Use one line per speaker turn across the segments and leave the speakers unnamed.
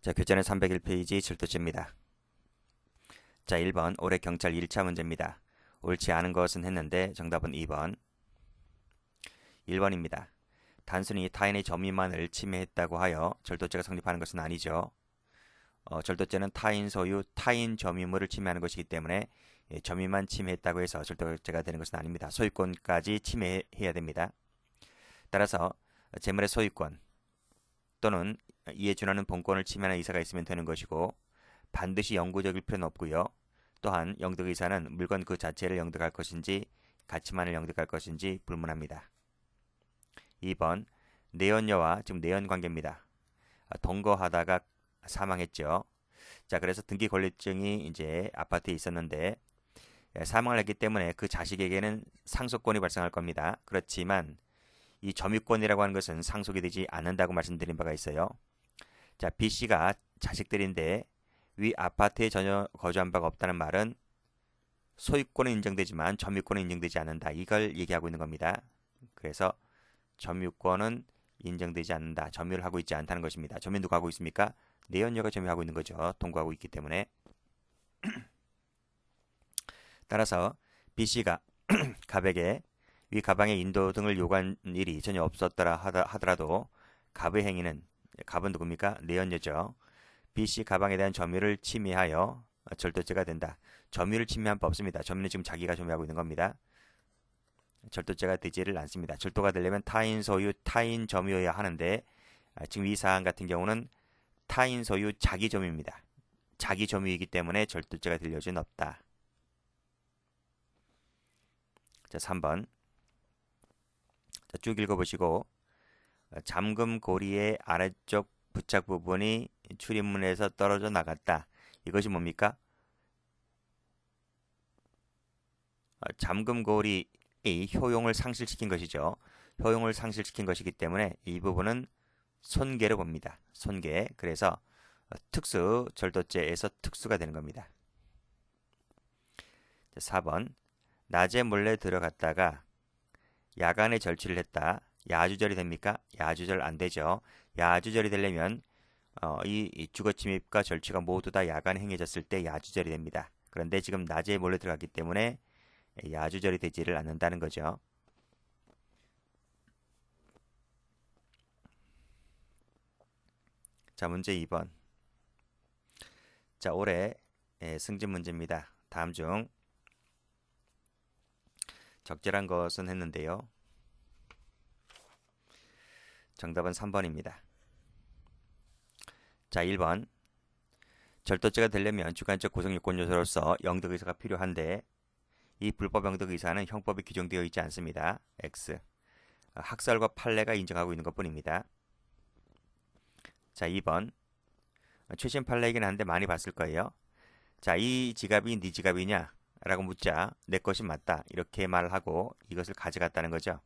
자, 교재는 301페이지 7도째입니다. 자, 1번 올해 경찰 1차 문제입니다. 옳지 않은 것은 했는데 정답은 2번. 1번입니다. 단순히 타인의 점유만을 침해했다고 하여 절도죄가 성립하는 것은 아니죠. 절도죄는 타인 소유, 타인 점유물을 침해하는 것이기 때문에 점유만 침해했다고 해서 절도죄가 되는 것은 아닙니다. 소유권까지 침해해야 됩니다. 따라서 재물의 소유권 또는 이에 준하는 본권을 침해하는 의사가 있으면 되는 것이고 반드시 영구적일 필요는 없고요. 또한 영득의사는 물건 그 자체를 영득할 것인지 가치만을 영득할 것인지 불문합니다. 2번 내연녀와 지금 내연관계입니다. 동거하다가 사망했죠. 자, 그래서 등기 권리증이 이제 아파트에 있었는데 사망을 했기 때문에 그 자식에게는 상속권이 발생할 겁니다. 그렇지만 이 점유권이라고 하는 것은 상속이 되지 않는다고 말씀드린 바가 있어요. 자, B씨가 자식들인데 위 아파트에 전혀 거주한 바가 없다는 말은 소유권은 인정되지만 점유권은 인정되지 않는다. 이걸 얘기하고 있는 겁니다. 그래서 점유권은 인정되지 않는다. 점유를 하고 있지 않다는 것입니다. 점유 누가 하고 있습니까? 내연녀가 점유하고 있는 거죠. 동거하고 있기 때문에. 따라서 B씨가 갑에게 위 가방의 인도 등을 요구한 일이 전혀 없었더라 하더라도 갑의 행위는 갑은 누굽니까? 내연녀죠. B씨 가방에 대한 점유를 침해하여 절도죄가 된다. 점유를 침해한 법 없습니다. 점유는 지금 자기가 점유하고 있는 겁니다. 절도죄가 되지를 않습니다. 절도가 되려면 타인 소유, 타인 점유여야 하는데 지금 이 사안 같은 경우는 타인 소유, 자기 점유입니다. 자기 점유이기 때문에 절도죄가 될 여지는 없다. 자, 3번. 자, 쭉 읽어보시고 잠금 고리의 아래쪽 부착 부분이 출입문에서 떨어져 나갔다. 이것이 뭡니까? 잠금 고리의 효용을 상실시킨 것이죠. 효용을 상실시킨 것이기 때문에 이 부분은 손괴로 봅니다. 손괴. 그래서 특수 절도죄에서 특수가 되는 겁니다. 4번. 낮에 몰래 들어갔다가 야간에 절취를 했다. 야주절이 됩니까? 야주절 안 되죠. 야주절이 되려면 이 주거침입과 절취가 모두 다 야간에 행해졌을 때 야주절이 됩니다. 그런데 지금 낮에 몰래 들어갔기 때문에 야주절이 되지를 않는다는 거죠. 자, 문제 2번. 자, 올해 승진 문제입니다. 다음 중 적절한 것은 했는데요. 정답은 3번입니다. 자, 1번. 절도죄가 되려면 주관적 구성요건 요소로서 영득의사가 필요한데 이 불법 영득의사는 형법에 규정되어 있지 않습니다. X. 학살과 판례가 인정하고 있는 것뿐입니다. 자, 2번. 최신 판례이긴 한데 많이 봤을 거예요. 자, 이 지갑이 네 지갑이냐? 라고 묻자 내 것이 맞다. 이렇게 말을 하고 이것을 가져갔다는 거죠.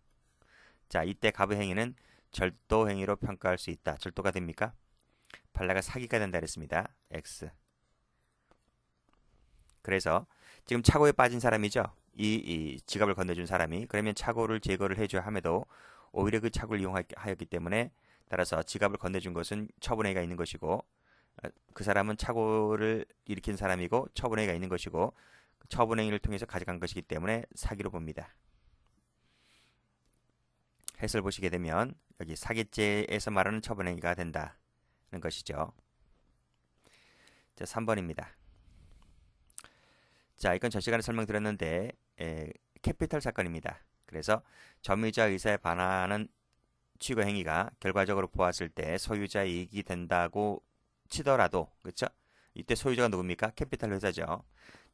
자, 이때 갑의 행위는 절도 행위로 평가할 수 있다. 절도가 됩니까? 판례가 사기가 된다 그랬습니다. X. 그래서 지금 착오에 빠진 사람이죠. 이 지갑을 건네준 사람이. 그러면 착오를 제거를 해줘야 함에도 오히려 그 착오를 이용하였기 때문에 따라서 지갑을 건네준 것은 처분행위가 있는 것이고 그 사람은 착오를 일으킨 사람이고 처분행위가 있는 것이고 처분행위를 통해서 가져간 것이기 때문에 사기로 봅니다. 해설 보시게 되면 여기 사기죄에서 말하는 처분행위가 된다는 것이죠. 자, 3번입니다. 자, 이건 전 시간에 설명드렸는데 캐피탈 사건입니다. 그래서 점유자 의사에 반하는 취거 행위가 결과적으로 보았을 때 소유자 이익이 된다고 치더라도 그렇죠? 이때 소유자가 누굽니까? 캐피탈 회사죠.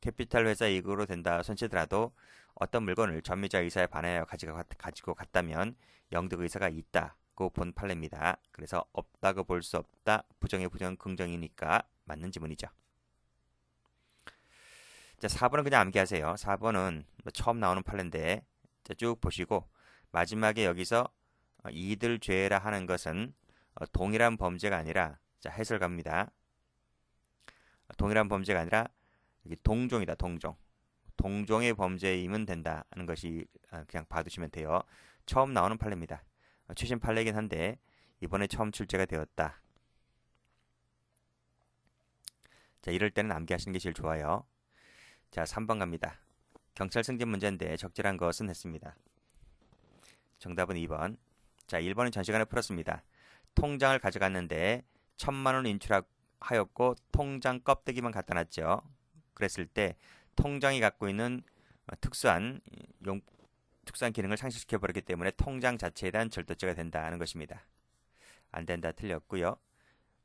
캐피탈 회사 이익으로 된다 손치더라도 어떤 물건을 점유자 의사에 반하여 가지고 갔다면 영득 의사가 있다고 본 판례입니다. 그래서 없다고 볼 수 없다. 부정의 부정은 긍정이니까 맞는 지문이죠. 자, 4번은 그냥 암기하세요. 4번은 처음 나오는 판례인데 쭉 보시고 마지막에 여기서 이들 죄라 하는 것은 동일한 범죄가 아니라 자, 해설 갑니다. 동일한 범죄가 아니라 여기 동종이다. 동종의 범죄이면 된다는 것이 그냥 봐두시면 돼요. 처음 나오는 판례입니다. 최신 판례이긴 한데 이번에 처음 출제가 되었다. 자, 이럴 때는 암기하시는 게 제일 좋아요. 자, 3번 갑니다. 경찰 승진 문제인데 적절한 것은 했습니다. 정답은 2번. 자, 1번은 전 시간에 풀었습니다. 통장을 가져갔는데 1,000만 원 인출하였고 통장 껍데기만 갖다 놨죠. 그랬을 때 통장이 갖고 있는 특수한 기능을 상실시켜 버렸기 때문에 통장 자체에 대한 절도죄가 된다는 것입니다. 안 된다 틀렸고요.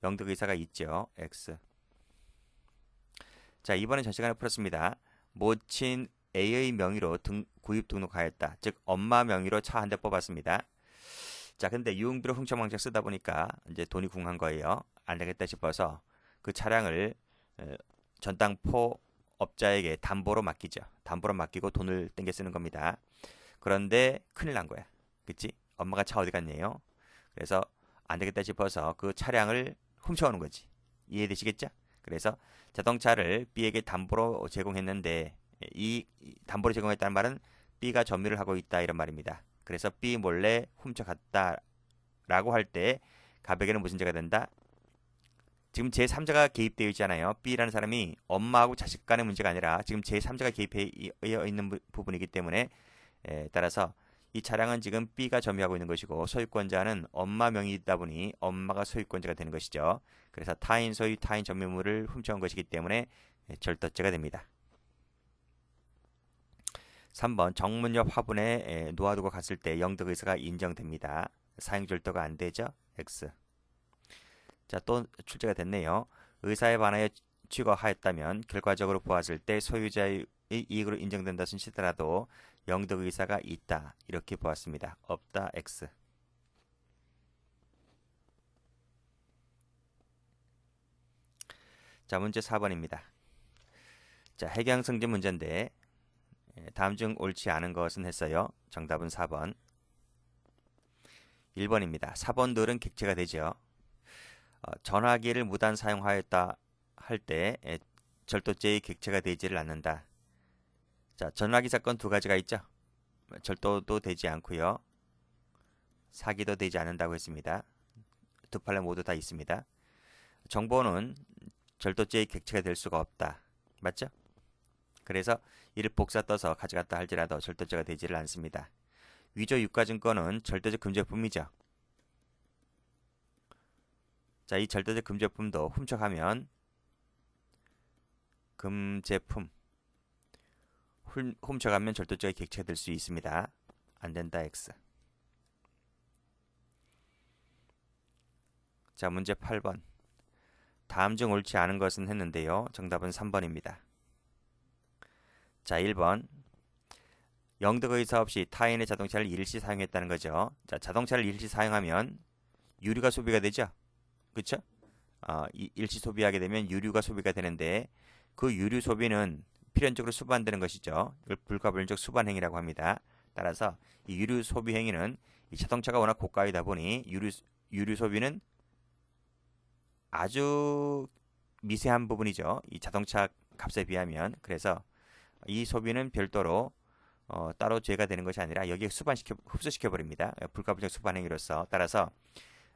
영득 의사가 있죠. X. 자, 이번엔 전 시간에 풀었습니다. 모친 A의 명의로 구입 등록하였다. 즉 엄마 명의로 차 한 대 뽑았습니다. 자, 근데 유흥비로 흥청망청 쓰다 보니까 이제 돈이 궁한 거예요. 안 되겠다 싶어서 그 차량을 전당포 업자에게 담보로 맡기죠. 담보로 맡기고 돈을 땡겨 쓰는 겁니다. 그런데 큰일 난 거야. 그치? 엄마가 차 어디 갔네요. 그래서 안 되겠다 싶어서 그 차량을 훔쳐오는 거지. 이해되시겠죠? 그래서 자동차를 B에게 담보로 제공했는데 이 담보로 제공했다는 말은 B가 점유를 하고 있다 이런 말입니다. 그래서 B 몰래 훔쳐갔다라고 할 때 갑에게는 무슨 죄가 된다? 지금 제3자가 개입되어 있잖아요. B라는 사람이 엄마하고 자식 간의 문제가 아니라 지금 제3자가 개입되어 있는 부분이기 때문에 따라서 이 차량은 지금 B가 점유하고 있는 것이고 소유권자는 엄마 명의이다 보니 엄마가 소유권자가 되는 것이죠. 그래서 타인 소유, 타인 점유물을 훔쳐온 것이기 때문에 절도죄가 됩니다. 3번 정문 옆 화분에 놓아두고 갔을 때 영득 의사가 인정됩니다. 사용 절도가 안 되죠. X. 자, 또 출제가 됐네요. 의사에 반하여 취거하였다면 결과적으로 보았을 때 소유자의 이익으로 인정된다 순시더라도 영득 의사가 있다. 이렇게 보았습니다. 없다. X. 자, 문제 4번입니다. 자, 해경승진 문제인데 다음 중 옳지 않은 것은 했어요. 정답은 4번. 1번입니다. 사본들은 객체가 되죠. 전화기를 무단 사용하였다 할 때 절도죄의 객체가 되지를 않는다. 자, 전화기 사건 두 가지가 있죠. 절도도 되지 않고요. 사기도 되지 않는다고 했습니다. 두 판례 모두 다 있습니다. 정보는 절도죄의 객체가 될 수가 없다. 맞죠? 그래서 이를 복사 떠서 가져갔다 할지라도 절도죄가 되지를 않습니다. 위조 유가증권은 절도적 금제품이죠. 자, 이 절도적 금제품도 훔쳐가면 훔쳐가면 절도죄의 객체가 될 수 있습니다. 안 된다. X. 자, 문제 8번. 다음 중 옳지 않은 것은 했는데요. 정답은 3번입니다. 자, 1번. 영득 의사 없이 타인의 자동차를 일시 사용했다는 거죠. 자, 자동차를 일시 사용하면 유류가 소비가 되죠. 그렇죠? 일시 소비하게 되면 유류가 소비가 되는데 그 유류 소비는 필연적으로 수반되는 것이죠. 이걸 불가불적 수반행위라고 합니다. 따라서 이 유류 소비 행위는 이 자동차가 워낙 고가이다 보니 유류 소비는 아주 미세한 부분이죠. 이 자동차 값에 비하면. 그래서 이 소비는 별도로 따로 죄가 되는 것이 아니라 여기에 흡수시켜 버립니다. 불가불적 수반행위로서. 따라서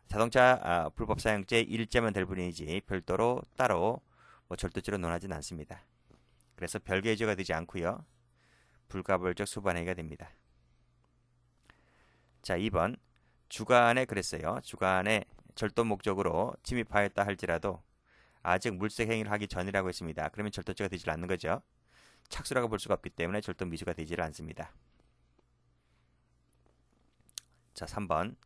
자동차 불법 사용죄 1죄만 될 뿐이지 별도로 따로 절도죄로 논하지는 않습니다. 그래서 별개의 죄가 되지 않고요. 불가불적 수반행위가 됩니다. 자, 2번. 주간에 그랬어요. 주간에 절도 목적으로 침입하였다 할지라도 아직 물색 행위를 하기 전이라고 했습니다. 그러면 절도죄가 되지 않는 거죠. 착수라고 볼 수가 없기 때문에 절도 미수가 되지 않습니다. 자, 3번.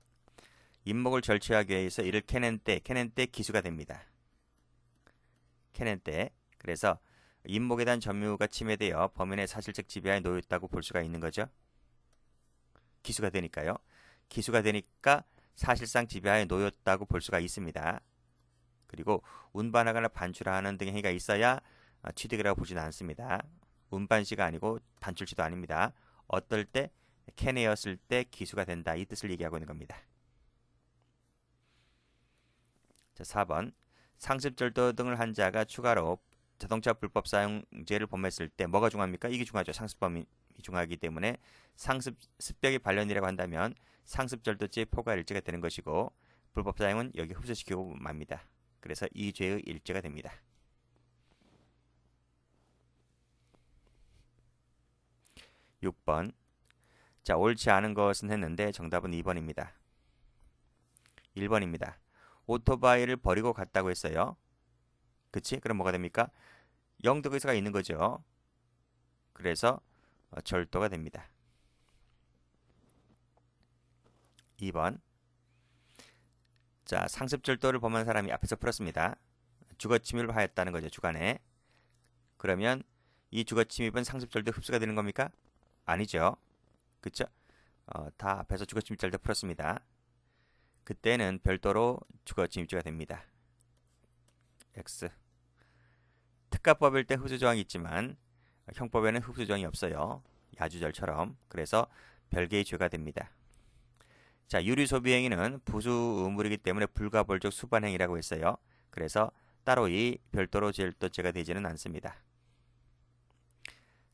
임목을 절취하기 위해서 이를 캐낸 때 기수가 됩니다. 캐낸 때. 그래서 임목에 대한 점유가 침해되어 범인의 사실적 지배하에 놓였다고 볼 수가 있는 거죠. 기수가 되니까요. 기수가 되니까 사실상 지배하에 놓였다고 볼 수가 있습니다. 그리고 운반하거나 반출하는 등의 행위가 있어야 취득이라고 보지는 않습니다. 운반시가 아니고 반출시도 아닙니다. 어떨 때 캐내었을 때 기수가 된다. 이 뜻을 얘기하고 있는 겁니다. 자, 4번. 상습절도 등을 한 자가 추가로 자동차 불법 사용죄를 범했을 때 뭐가 중요합니까? 이게 중요하죠. 상습범이 중요하기 때문에 습벽이 반련이라고 한다면 상습절도죄의 포괄 일죄가 되는 것이고 불법 사용은 여기 흡수시키고 맙니다. 그래서 이 죄의 일죄가 됩니다. 6번. 자, 옳지 않은 것은 했는데 정답은 2번입니다. 1번입니다. 오토바이를 버리고 갔다고 했어요. 그치? 그럼 뭐가 됩니까? 영덕의사가 있는 거죠. 그래서 절도가 됩니다. 2번. 자, 상습절도를 범한 사람이 앞에서 풀었습니다. 주거침입을 하였다는 거죠. 주간에. 그러면 이 주거침입은 상습절도 흡수가 되는 겁니까? 아니죠. 그쵸? 다 앞에서 주거침입절도 풀었습니다. 그때는 별도로 주거침입죄가 됩니다. X. 특가법일 때 흡수조항이 있지만 형법에는 흡수조항이 없어요. 야주절처럼. 그래서 별개의 죄가 됩니다. 자, 유리소비행위는 부수 의무이기 때문에 불가벌적 수반행위라고 했어요. 그래서 따로 이 별도로 절도죄가 되지는 않습니다.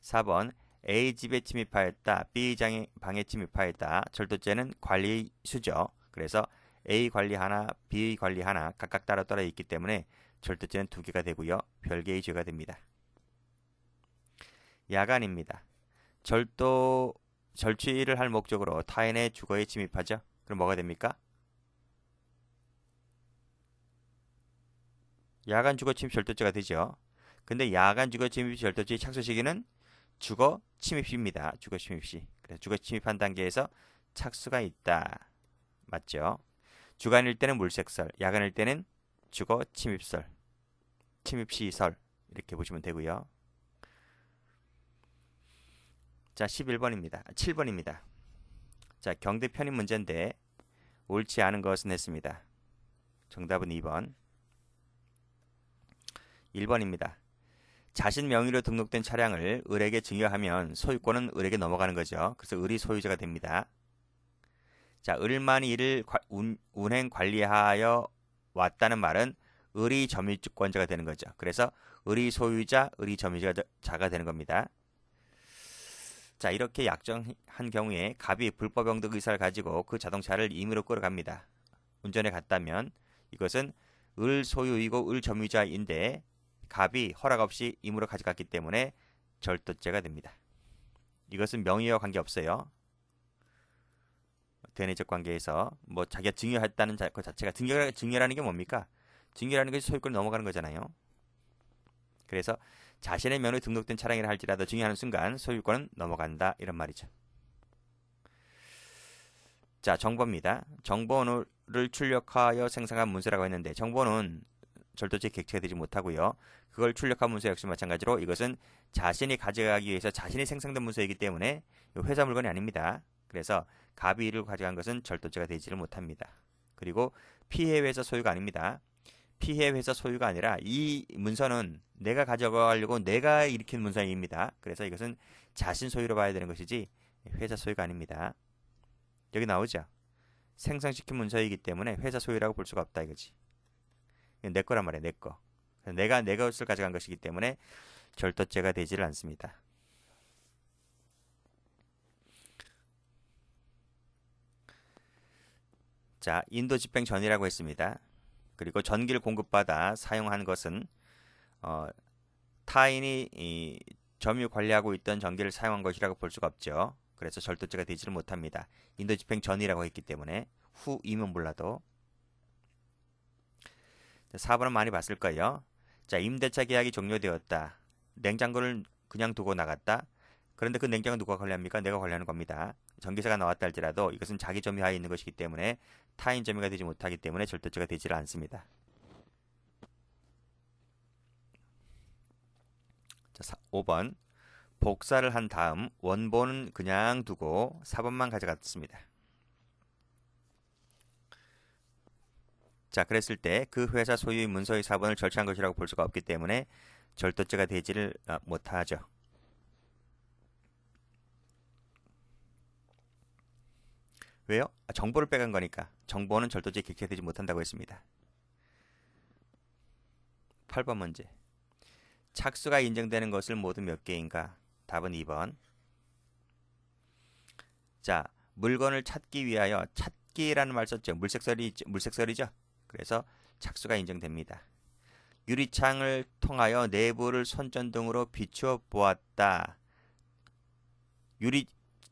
4번. A 집에 침입하였다. B 방에 침입하였다. 절도죄는 관리수죠. 그래서 A 관리 하나, B 관리 하나 각각 따로따로 있기 때문에 절도죄는 2개가 되고요. 별개의 죄가 됩니다. 야간입니다. 절취를 할 목적으로 타인의 주거에 침입하죠. 그럼 뭐가 됩니까? 야간 주거 침입 절도죄가 되죠. 근데 야간 주거 침입 절도죄의 착수 시기는 주거 침입시입니다. 주거 침입시. 그래서 주거 침입한 단계에서 착수가 있다. 맞죠? 주간일 때는 물색설, 야간일 때는 주거 침입설, 침입시설 이렇게 보시면 되고요. 자, 11번입니다. 7번입니다. 자, 경대 편입 문제인데 옳지 않은 것은 했습니다. 정답은 2번. 1번입니다. 자신 명의로 등록된 차량을 을에게 증여하면 소유권은 을에게 넘어가는 거죠. 그래서 을이 소유자가 됩니다. 자, 을만이 이를 운행 관리하여 왔다는 말은 을이 점유권자가 되는 거죠. 그래서 을이 소유자, 을이 점유자가 되는 겁니다. 자, 이렇게 약정한 경우에 갑이 불법 영득 의사를 가지고 그 자동차를 임의로 끌어갑니다. 운전해 갔다면 이것은 을 소유이고 을 점유자인데 갑이 허락 없이 임의로 가져갔기 때문에 절도죄가 됩니다. 이것은 명의와 관계없어요. 대내적 관계에서 뭐 자기가 증여했다는 것 자체가 증여라는 게 뭡니까? 증여라는 것이 소유권이 넘어가는 거잖아요. 그래서 자신의 명의로 등록된 차량이라 할지라도 증여하는 순간 소유권은 넘어간다 이런 말이죠. 자, 정보입니다. 정보를 출력하여 생성한 문서라고 했는데 정보는 절도죄 객체가 되지 못하고요. 그걸 출력한 문서 역시 마찬가지로 이것은 자신이 가져가기 위해서 자신이 생성된 문서이기 때문에 회사 물건이 아닙니다. 그래서 갑이 이를 가져간 것은 절도죄가 되지를 못합니다. 그리고 피해 회사 소유가 아닙니다. 피해 회사 소유가 아니라 이 문서는 내가 가져가려고 내가 일으킨 문서입니다. 그래서 이것은 자신 소유로 봐야 되는 것이지 회사 소유가 아닙니다. 여기 나오죠. 생성시킨 문서이기 때문에 회사 소유라고 볼 수가 없다 이거지. 내 거란 말이야, 내 거. 내가 내 것을 가져간 것이기 때문에 절도죄가 되지를 않습니다. 자, 인도 집행 전이라고 했습니다. 그리고 전기를 공급받아 사용한 것은 타인이 점유 관리하고 있던 전기를 사용한 것이라고 볼 수가 없죠. 그래서 절도죄가 되지를 못합니다. 인도 집행 전이라고 했기 때문에 후이면 몰라도. 4번은 많이 봤을 거예요. 자, 임대차 계약이 종료되었다. 냉장고를 그냥 두고 나갔다. 그런데 그 냉장고 누가 관리합니까? 내가 관리하는 겁니다. 전기세가 나왔다 할지라도 이것은 자기 점유하에 있는 것이기 때문에 타인 점유가 되지 못하기 때문에 절도죄가 되지를 않습니다. 자, 5번. 복사를 한 다음 원본은 그냥 두고 4번만 가져갔습니다. 자, 그랬을 때 그 회사 소유의 문서의 4번을 절취한 것이라고 볼 수가 없기 때문에 절도죄가 되지를 못하죠. 왜요? 정보를 빼간 거니까. 정보는 절도죄에 객체되지 못한다고 했습니다. 8번 문제. 착수가 인정되는 것을 모두 몇 개인가? 답은 2번. 자, 물건을 찾기 위하여 찾기라는 말 썼죠. 물색설이죠. 그래서 착수가 인정됩니다. 유리창을 통하여 내부를 손전등으로 비추어 보았다. 유리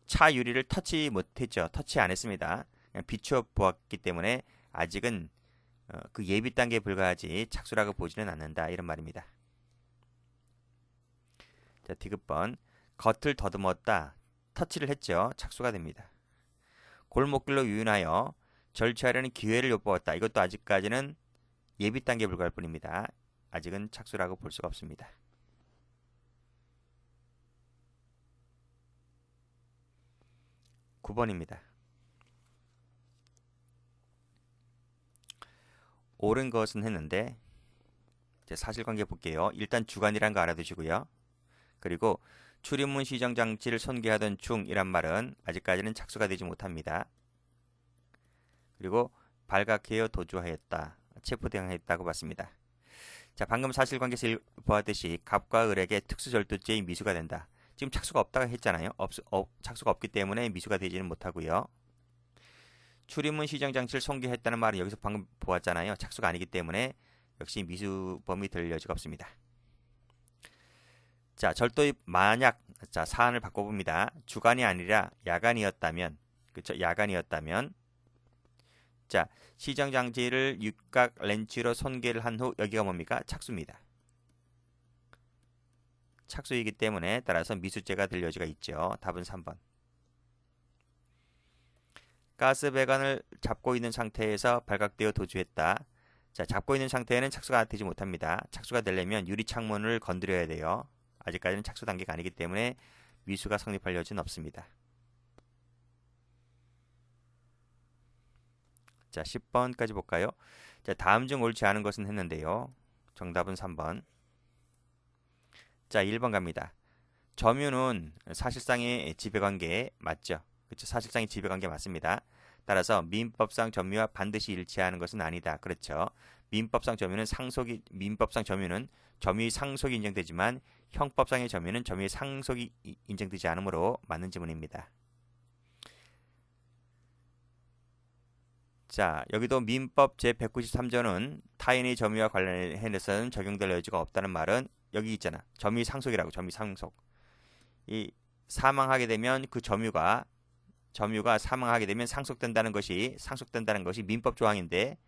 차 유리를 터치 못했죠. 터치 안 했습니다. 그냥 비추어 보았기 때문에 아직은 그 예비 단계에 불과하지 착수라고 보지는 않는다 이런 말입니다. 자, 디귿번 겉을 더듬었다. 터치를 했죠. 착수가 됩니다. 골목길로 유인하여 절취하려는 기회를 엿보았다. 이것도 아직까지는 예비 단계에 불과할 뿐입니다. 아직은 착수라고 볼 수가 없습니다. 9번입니다. 옳은 것은 했는데 이제 사실관계 볼게요. 일단 주관이란 거 알아두시고요. 그리고 출입문 시정 장치를 손괴하던 중이란 말은 아직까지는 착수가 되지 못합니다. 그리고 발각해여 도주하였다. 체포대항했다고 봤습니다. 자, 방금 사실관계에서 보았듯이 갑과 을에게 특수절도죄의 미수가 된다. 지금 착수가 없다고 했잖아요. 착수가 없기 때문에 미수가 되지는 못하고요. 출입문 시정 장치를 손괴했다는 말은 여기서 방금 보았잖아요. 착수가 아니기 때문에 역시 미수범이 될 여지가 없습니다. 자, 절도의 만약 자 사안을 바꿔봅니다. 주간이 아니라 야간이었다면, 그렇죠? 야간이었다면, 자 시정 장치를 육각 렌치로 손괴를 한 후 여기가 뭡니까? 착수입니다. 착수이기 때문에 따라서 미수죄가 될 여지가 있죠. 답은 3번. 가스 배관을 잡고 있는 상태에서 발각되어 도주했다. 자, 잡고 있는 상태에는 착수가 되지 못합니다. 착수가 되려면 유리 창문을 건드려야 돼요. 아직까지는 착수 단계가 아니기 때문에 미수가 성립할 여지는 없습니다. 자, 10번까지 볼까요? 자, 다음 중 옳지 않은 것은 했는데요. 정답은 3번. 자, 1번 갑니다. 점유는 사실상의 지배관계 맞죠? 그렇죠? 사실상의 지배관계 맞습니다. 따라서 민법상 점유와 반드시 일치하는 것은 아니다. 그렇죠? 민법상 점유는 점유의 상속이 인정되지만 형법상의 점유는 점유의 상속이 인정되지 않으므로 맞는 지문입니다. 자, 여기도 민법 제193조는 타인의 점유와 관련해서는 적용될 여지가 없다는 말은 여기 있잖아. 점유의 상속이라고. 점유의 상속. 이 사망하게 되면 그 점유가 사망하게 되면 상속된다는 것이 민법 조항인데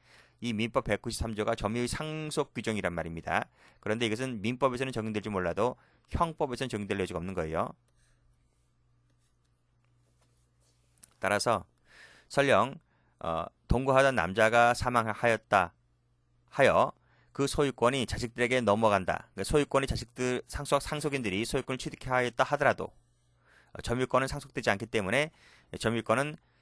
이 민법 193조가 점유의 상속 규정이란 말입니다. 그런데 이것은 민법에서는 적용될지 몰라도 형법에서는 적용될 여지가 없는 거예요. 따라서 설령 동거하던 남자가 사망하였다 하여 그 소유권이 자식들에게 넘어간다. 그러니까 소유권이 자식들 상속인들이 소유권을 취득하였다 하더라도 점유권은 상속되지 않기 때문에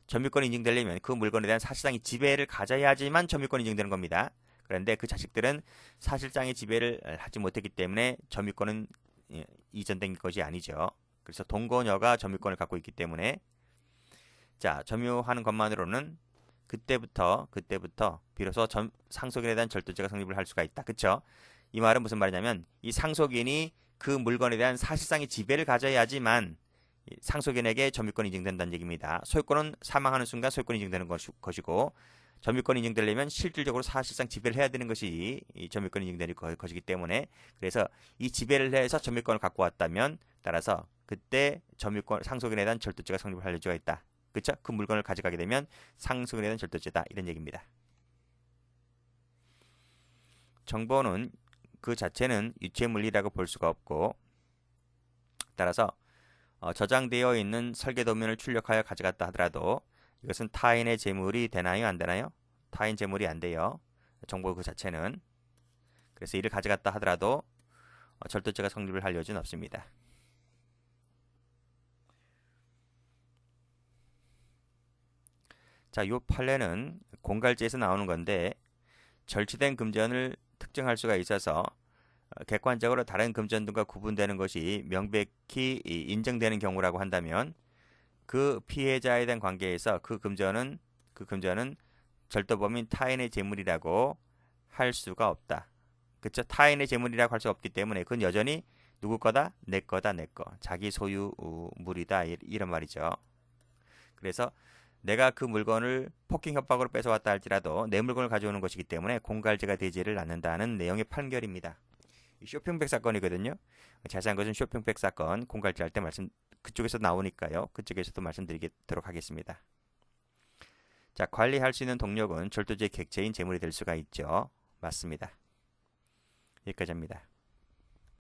점유권이 인정되려면 그 물건에 대한 사실상의 지배를 가져야지만 점유권이 인정되는 겁니다. 그런데 그 자식들은 사실상의 지배를 하지 못했기 때문에 점유권은 이전된 것이 아니죠. 그래서 동거녀가 점유권을 갖고 있기 때문에 자, 점유하는 것만으로는 그때부터 비로소 상속인에 대한 절도죄가 성립을 할 수가 있다. 그렇죠? 이 말은 무슨 말이냐면 이 상속인이 그 물건에 대한 사실상의 지배를 가져야지만 상속인에게 점유권이 인정된다는 얘기입니다. 소유권은 사망하는 순간 소유권이 인정되는 것이고 점유권이 인정되려면 실질적으로 사실상 지배를 해야 되는 것이 이 점유권이 인정되는 것이기 때문에 그래서 이 지배를 해서 점유권을 갖고 왔다면 따라서 그때 상속인에 대한 절도죄가 성립을 할 여지가 있다. 그렇죠? 그 물건을 가져가게 되면 상속인에 대한 절도죄다. 이런 얘기입니다. 정보는 그 자체는 유체물이라고 볼 수가 없고 따라서 저장되어 있는 설계도면을 출력하여 가져갔다 하더라도 이것은 타인의 재물이 되나요? 안 되나요? 타인 재물이 안 돼요. 정보 그 자체는. 그래서 이를 가져갔다 하더라도 절도죄가 성립을 할 여지는 없습니다. 자, 요 판례는 공갈지에서 나오는 건데 절취된 금전을 특정할 수가 있어서 객관적으로 다른 금전등과 구분되는 것이 명백히 인정되는 경우라고 한다면 그 피해자에 대한 관계에서 그 금전은 절도범인 타인의 재물이라고 할 수가 없다. 그렇죠? 타인의 재물이라고 할 수 없기 때문에 그건 여전히 누구 거다? 내 거다, 내 거. 자기 소유물이다 이런 말이죠. 그래서 내가 그 물건을 폭행 협박으로 뺏어왔다 할지라도 내 물건을 가져오는 것이기 때문에 공갈죄가 되지를 않는다는 내용의 판결입니다. 쇼핑백 사건이거든요. 자세한 것은 쇼핑백 사건 공갈지 할 때 그쪽에서 나오니까요. 그쪽에서도 말씀드리도록 하겠습니다. 자, 관리할 수 있는 동력은 절도죄의 객체인 재물이 될 수가 있죠. 맞습니다. 여기까지입니다.